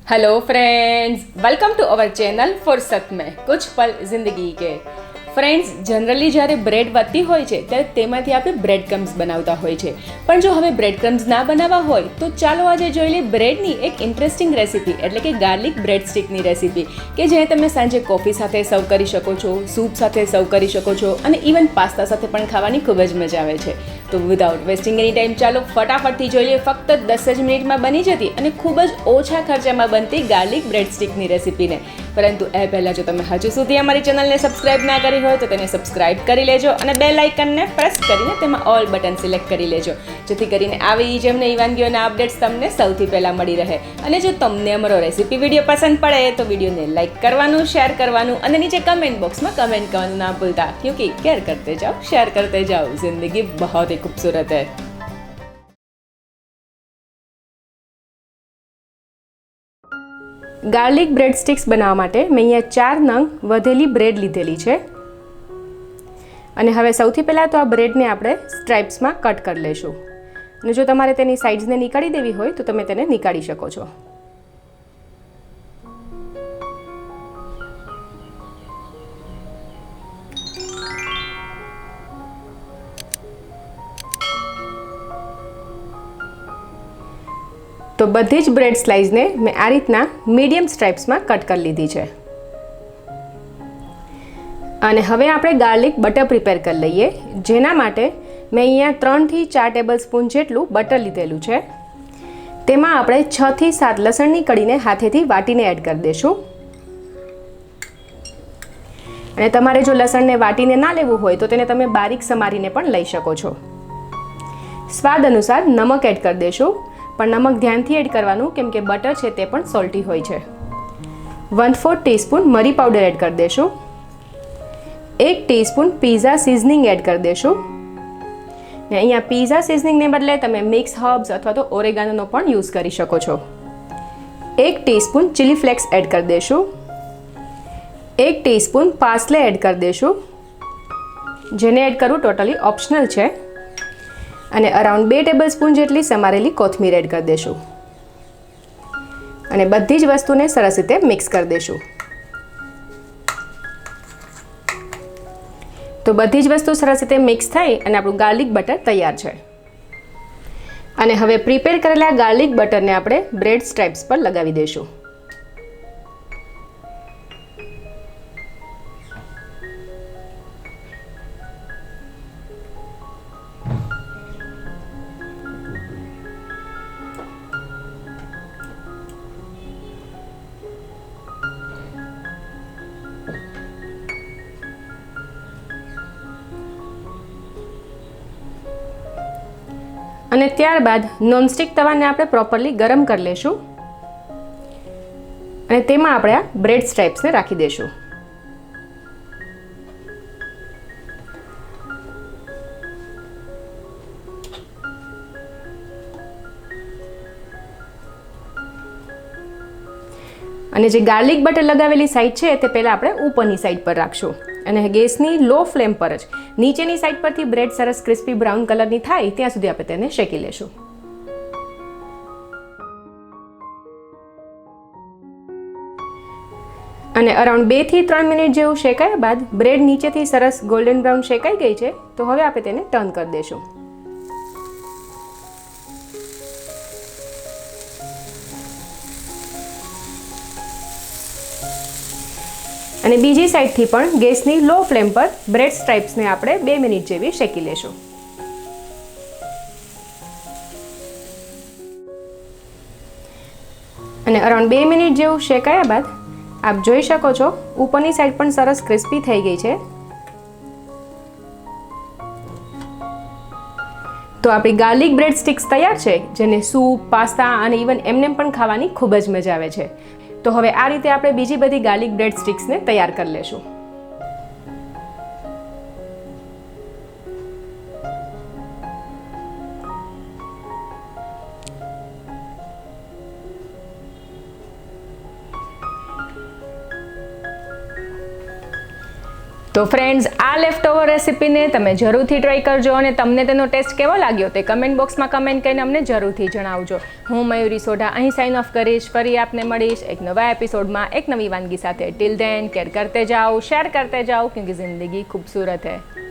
Hello friends, welcome to our channel फुर्सत में कुछ पल जिंदगी के। ફ્રેન્ડ્સ, જનરલી જ્યારે બ્રેડ વધતી હોય છે ત્યારે તેમાંથી આપણે બ્રેડ ક્રમ્સ બનાવતા હોય છે, પણ જો હવે બ્રેડ ક્રમ્સ ના બનાવવા હોય તો ચાલો આજે જોઈ લઈએ બ્રેડની એક ઇન્ટરેસ્ટિંગ રેસીપી, એટલે કે ગાર્લિક બ્રેડ સ્ટિકની રેસીપી, કે જે તમે સાંજે કોફી સાથે સર્વ કરી શકો છો, સૂપ સાથે સર્વ કરી શકો છો અને ઇવન પાસ્તા સાથે પણ ખાવાની ખૂબ જ મજા આવે છે। તો વિધાઉટ વેસ્ટિંગ એની ટાઈમ ચાલો ફટાફટથી જોઈ લઈએ ફક્ત 10 જ મિનિટમાં બની જતી અને ખૂબ જ ઓછા ખર્ચામાં બનતી ગાર્લિક બ્રેડ સ્ટિકની રેસીપીને। પરંતુ એ પહેલાં જો તમે હજુ સુધી અમારી ચેનલને સબસ્ક્રાઇબ ના કરી હોય તો તેને સબસ્ક્રાઇબ કરી લેજો અને બેલ આઇકનને પ્રેસ કરીને તેમાં ઓલ બટન સિલેક્ટ કરી લેજો, જેથી કરીને આવી જ નવી વાનગીઓના અપડેટ્સ તમને સૌથી પહેલાં મળી રહે। અને જો તમને અમારો રેસીપી વિડીયો પસંદ પડે તો વિડીયોને લાઇક કરવાનું, શેર કરવાનું અને નીચે કમેન્ટ બોક્સમાં કમેન્ટ કરવાનું ના ભૂલતા, ક્યોંકि કેર કરતે જાઓ, શેર કરતે જાઓ, જિંદગી બહોત ही खूबसूरत है। ગાર્લિક બ્રેડ સ્ટિક્સ બનાવવા માટે મેં અહીંયા 4 નંગ વધેલી બ્રેડ લીધેલી છે અને હવે સૌથી પહેલાં તો આ બ્રેડને આપણે સ્ટ્રાઇપ્સમાં કટ કરી લઈશું અને જો તમારે તેની સાઇડ્સને નીકાળી દેવી હોય તો તમે તેને નીકાળી શકો છો। તો બધી જ બ્રેડ સ્લાઇસને મેં આ રીતના મીડિયમ સ્ટ્રાઇપ્સમાં કટ કરી લીધી છે અને હવે આપણે ગાર્લિક બટર પ્રિપેર કરી લઈએ, જેના માટે મેં અહીંયા 3 થી 4 ટેબલ સ્પૂન જેટલું બટર લીધેલું છે। તેમાં આપણે 6 થી 7 લસણની કળીને હાથેથી વાટીને એડ કરી દઈશું અને તમારે જો લસણને વાટીને ના લેવું હોય તો તેને તમે બારીક સમારીને પણ લઈ શકો છો। સ્વાદ અનુસાર નમક એડ કરી દઈશું, પણ નમક ધ્યાનથી એડ કરવાનું કેમ કે બટર છે તે પણ સોલ્ટી હોય છે। 1/4 ટીસ્પૂન મરી પાવડર એડ કરી દઈશું, 1 ટીસ્પૂન પીઝા સિઝનિંગ એડ કરી દઈશું ને અહીંયા પીઝા સિઝનિંગને બદલે તમે મિક્સ હર્બ્સ અથવા તો ઓરેગાનોનો પણ યુઝ કરી શકો છો। 1 ટીસ્પૂન ચીલી ફ્લેક્સ એડ કરી દઈશું, 1 ટીસ્પૂન પાર્સલે એડ કરી દઈશું, જેને એડ કરવું ટોટલી ઓપ્શનલ છે અને અરાઉન્ડ 2 ટેબલ સ્પૂન જેટલી સમારેલી કોથમીર એડ કરી દઈશું અને બધી જ વસ્તુને સરસ રીતે મિક્સ કરી દઈશું। તો બધી જ વસ્તુ સરસ રીતે મિક્સ થઈ અને આપણું ગાર્લિક બટર તૈયાર છે અને હવે પ્રિપેર કરેલા ગાર્લિક બટરને આપણે બ્રેડ સ્ટ્રાઇપ્સ પર લગાવી દઈશું। અને ત્યારબાદ નોનસ્ટિક તવાને આપણે પ્રોપરલી ગરમ કરી લેશું અને તેમાં આપણે આ બ્રેડ સ્ટ્રાઇપ્સને રાખી દઈશું। અને જે ગાર્લિક બટર લગાવેલી સાઈડ છે તે પહેલાં આપણે ઉપરની સાઈડ પર રાખશું અને ગેસની લો ફ્લેમ પર જ નીચેની સાઈડ પરથી બ્રેડ સરસ ક્રિસ્પી બ્રાઉન કલરની થાય ત્યાં સુધી આપણે તેને શેકી લેશું। અને અરાઉન્ડ 2 થી 3 મિનિટ જેવું શેકાયા બાદ બ્રેડ નીચેથી સરસ ગોલ્ડન બ્રાઉન શેકાઈ ગઈ છે, તો હવે આપણે તેને ટર્ન કરી દઈશું અને બીજી સાઈડથી પણ ગેસની લો ફ્લેમ પર બ્રેડ સ્ટ્રાઇપ્સને આપણે 2 મિનિટ જેવી શેકી લેશું। અને અરાઉન્ડ 2 મિનિટ જેવું શેકાયા બાદ આપ જોઈ શકો છો ઉપરની સાઈડ પણ સરસ ક્રિસ્પી થઈ ગઈ છે। તો આપણી ગાર્લિક બ્રેડ સ્ટિક્સ તૈયાર છે, જેને સૂપ, પાસ્તા અને ઇવન એમને પણ ખાવાની ખૂબ જ મજા આવે છે। તો હવે આ રીતે આપણે બીજી બધી ગાર્લિક બ્રેડ સ્ટિક્સને તૈયાર કરી લેશું। તો ફ્રેન્ડ્સ, આ લેફ્ટ ઓવર રેસીપીને તમે જરૂરથી ટ્રાય કરજો અને તમને તેનો ટેસ્ટ કેવો લાગ્યો તે કમેન્ટ બોક્સમાં કમેન્ટ કરીને અમને જરૂરથી જણાવજો. હું મયુરી સોઢા અહીં સાઇન ઓફ કરીશ. ફરી આપને મળીશ એક નવા એપિસોડમાં એક નવી વાનગી સાથે. ટિલ ધેન કેર કરતે જાઓ, શેર કરતે જાઓ, ક્યોંકि જિંદગી ખૂબસૂરત હૈ.